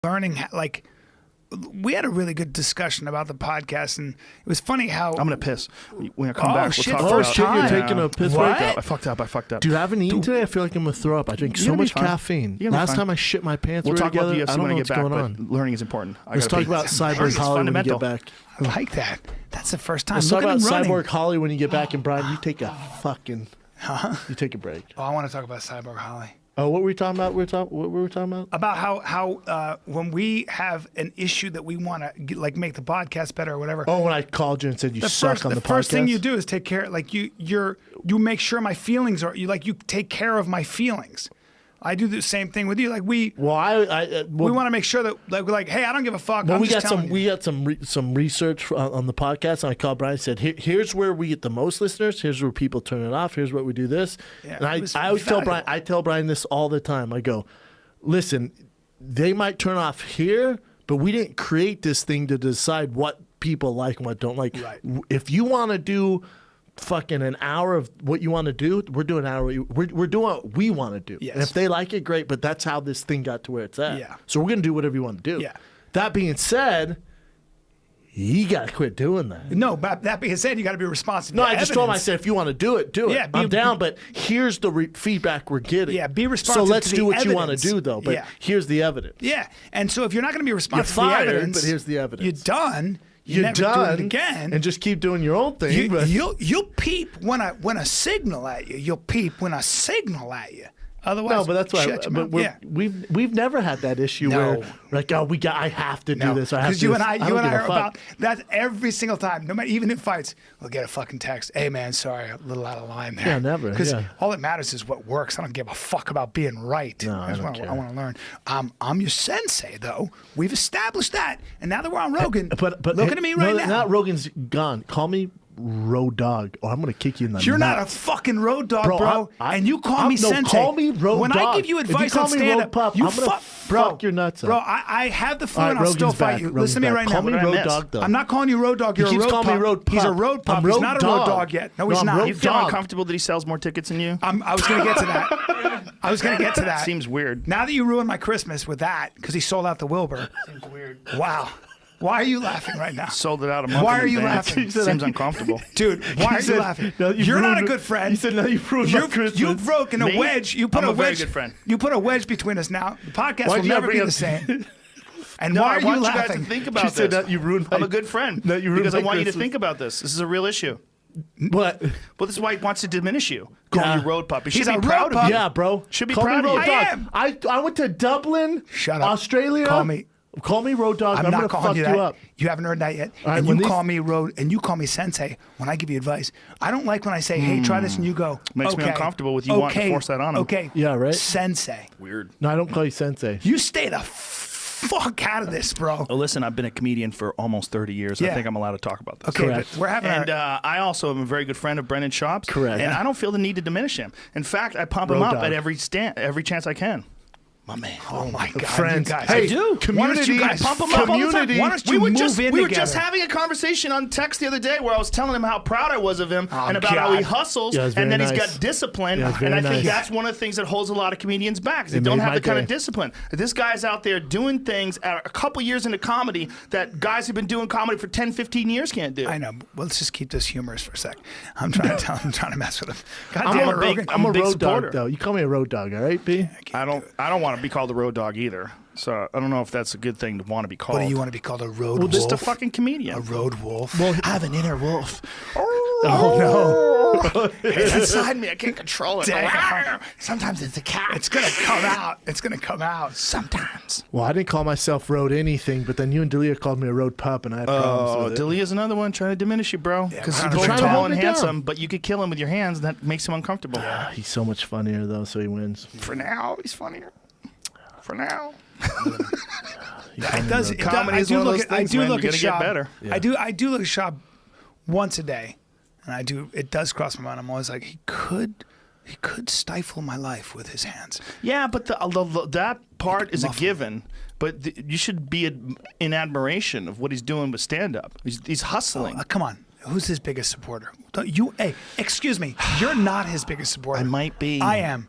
learning, like, we had a really good discussion about the podcast, and it was funny how I'm gonna piss. When I come back, shit, we'll talk first about time. You're taking a piss What? break. I fucked up. Dude, I haven't eaten today. I feel like I'm gonna throw up. I drink so gonna be much fine. caffeine. You're gonna be Last fine. time I shit my pants. We'll we were talk about together. the UFC I don't when know I what's get back, going but on. learning is important. Let's talk about Cyborg It's Holly when you fundamental. get back. I like that. That's the first time. Let's Look talk at about him running. Cyborg Holly when you get back, and Brian, you take a fucking. You take a break. Oh, I want to talk about Cyborg Holly. Oh, what were we talking about? What were we talking about? About how when we have an issue that we want to like make the podcast better or whatever. Oh, when I called you and said you suck on the podcast. The first thing you do is take care. Like you make sure my feelings are. You take care of my feelings. I do the same thing with you. Like we want to make sure that like we're like, hey, I don't give a fuck. Well, I'm we just got telling you. we got some research on the podcast, and I called Brian and said, here's where we get the most listeners. Here's where people turn it off. Here's what we do this. Yeah, and it was I always tell valuable. Brian. I tell Brian this all the time. I go, listen, they might turn off here, but we didn't create this thing to decide what people like and what don't like. Right. If you want to do fucking an hour of what you want to do, we're doing an hour. We're doing what we want to do. Yes. And if they like it, great. But that's how this thing got to where it's at. Yeah. So we're gonna do whatever you want to do. Yeah. That being said, you gotta quit doing that. No, but that being said, you got to be responsive. No, to I just told him. I evidence. said, if you want to do it, do it. Yeah, I'm down. But here's the feedback we're getting. Yeah, be So responsive let's to do the what you want to evidence. do, though. But Yeah. here's the evidence. Yeah, and so if you're not going to be responsive You're to the fired, evidence, but here's the evidence. You're done. You You're never done do it again. and just keep doing your own thing. but You'll peep when I signal at you. You'll peep when I signal at you. Otherwise, no, but that's why. shut your But mouth. Yeah. we've never had that issue No. where like, oh, I have to do No, this. I have to. because you do and this. I don't give a are fuck. about that every single time. No matter, even in fights, we'll get a fucking text. Hey man, sorry, a little out of line there. Yeah, never, Because yeah. all that matters is what works. I don't give a fuck about being right. No, I That's don't what care. I want to learn. I'm your sensei, though. We've established that, and now that we're on Rogan, But look at me right now. Now Rogan's gone. Call me Road Dog, or I'm gonna kick you in the You're not a nuts. fucking road dog, bro. And you call me no, sensei. call me Road when Dog. I give you If you advice call on me stand Road up, Pup, you I'm gonna fuck your nuts up. Bro, I have the flu All right, and I'll still Rogan's fight back. you. Rogan's Listen to me back. right Call now. me What did I Road miss? Dog, though. I'm not calling you road dog. You're He a keeps road calling me pup. Road He's a Pup. road pup. I'm He's Road not a road Dog. dog yet. No, No, he's I'm not. Road You feel Dog. uncomfortable that he sells more tickets than you? I was going to get to that. I was going to get to that. Seems weird. Now that you ruined my Christmas with that, because he sold out the Wilbur. Seems weird. Wow. Why are you laughing right now? Sold it out a month. Why in are you advance. laughing? Seems uncomfortable. Dude, why are you said, laughing? "No, You're not a ruined- good friend. He said, "No, you've ruined my Christmas." You've broken a Me? wedge. You put I'm a a very wedge. good friend. You put a wedge between us now. The podcast Why'd will you never bring be up- the same. And No, why I are you want you laughing? guys to think about She said this. that you ruined I'm my- a good friend. that you ruined because I my want you to Christmas. think about this. This is a real issue. What? Well, this is why he wants to diminish you. Calling Yeah. you road pup. He He's should a be proud road of pup. you. Yeah, bro. Should be Call proud me of Road you. I Dog. am. I went to Dublin, Shut up. Australia. Call me. Call me Road Dog. I'm I'm not gonna calling fuck you you that. up. You haven't heard that yet. All right, and when you these- call me road, and you call me sensei when I give you advice. I don't like when I say, "Hey, try this," and you go, Makes me "Okay, uncomfortable with you wanting to force that on him. Okay. Yeah, right? Sensei, Weird. No, I don't call you Sensei. you stay the fuck out of this, bro. Oh, listen, I've been a comedian for almost 30 years. Yeah. I think I'm allowed to talk about this. Okay, Correct. but we're having And our, I also am a very good friend of Brendan Schaub's. Correct. And I don't feel the need to diminish him. In fact, I pump him Road up Dog. at every chance I can. My man. oh my god, Friends. you guys, Hey, I do. Why don't you guys Pump him up all the time. community. Why don't you move in we were together? just having a conversation on text the other day where I was telling him how proud I was of him Oh, and about how he God. husles Yeah, it's and then very he's nice. got discipline. Yeah, it's and I very think nice. that's one of the things that holds a lot of comedians back. Is they It don't made have my the kind of day. discipline. This guy's out there doing things at a couple years into comedy that guys who've been doing comedy for 10, 15 years can't do. I know. But let's just keep this humorous for a sec. I'm trying to tell him. I'm trying to mess with him. God I'm damn it, a Rogan. I'm a big Road supporter. Dog, though. You call me a Road Dog, all right, B? I don't want to be called a road dog either. So I don't know if that's a good thing to want to be called. What do you want to be called? A road Well, wolf? just a fucking comedian. A road wolf. I have an inner wolf. Oh no! It's inside me. I can't control it. Damn. Sometimes it's a cat. It's gonna come out. It's gonna come out. Sometimes. Well, I didn't call myself Road anything, but then you and Delia called me a Road Pup, and I had problems Oh, with it. Delia's another one trying to diminish you, bro. Because I'm he's both trying to tall hold and me down. handsome, but you could kill him with your hands, and that makes him uncomfortable. He's so much funnier, though, so he wins. For now, he's funnier. For now. It does. It does. Comedy I is do one of look those at. I things, do man. look You're at gonna get Shab. better. I do look at Shab once a day, and I do. It does cross my mind. I'm always like, he could stifle my life with his hands. Yeah, but that part is a given. But you should be in admiration of what he's doing with stand-up. He's hustling. Come on. Who's his biggest supporter? Hey, excuse me. You're not his biggest supporter. I might be. I am.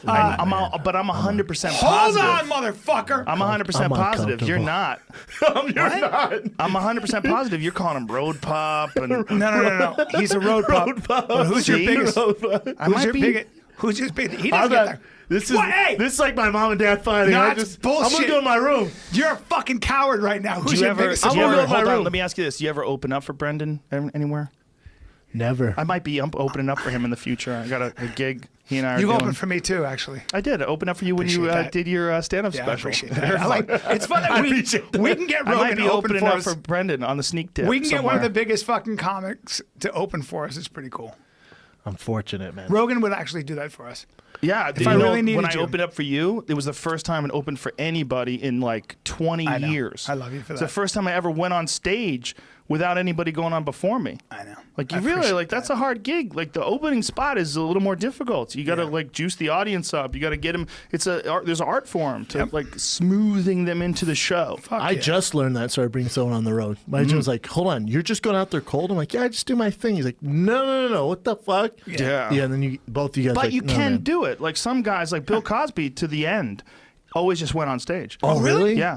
But I'm 100% Hold positive. on, motherfucker. I'm 100% I'm positive. You're not. You're not. I'm 100% positive. You're calling him road pup. And No. He's a road pup. But who's your See? biggest? I Who's might your be. biggest? Who's your biggest? He I'm doesn't get not, there. this is What? Hey! this is like my mom and dad fighting. No, I'm it's gonna bullshit. go in my room. You're a fucking coward right now. Who's Do you your ever? biggest? Do you I'm ever gonna go in my hold on. room. Let me ask you this: Do you ever open up for Brendan anywhere? Never. I might be opening up for him in the future. I got a gig. He and I are You doing. opened for me too, actually. I did. I opened up for you when you Appreciate that. did your stand-up Yeah, I special. appreciate that. I like. It's fun that we can get I Rogan might be to open opening for up us. for Brendan on the sneak tip. We can get one of somewhere. the biggest fucking comics to open for us. It's pretty cool. I'm fortunate, man. Rogan would actually do that for us. Yeah, If I really needed when I you. opened up for you, it was the first time it opened for anybody in like 20 I know. years. I love you for It's that. the first time I ever went on stage without anybody going on before me. I know. Like I you really appreciate like that's a hard gig. Like the opening spot is a little more difficult. You got to Yeah. like juice the audience up. You got to get them. There's an art form to like smoothing them into the show. Fuck I yeah. just learned that, so I bring someone on the road. My agent was like, "Hold on, you're just going out there cold." I'm like, "Yeah, I just do my thing." He's like, "No, what the fuck?" Yeah. Yeah, and then both you guys. But like, you "No, can man." do it. Like some guys, like Bill Cosby, to the end, always just went on stage. Oh, really? Yeah,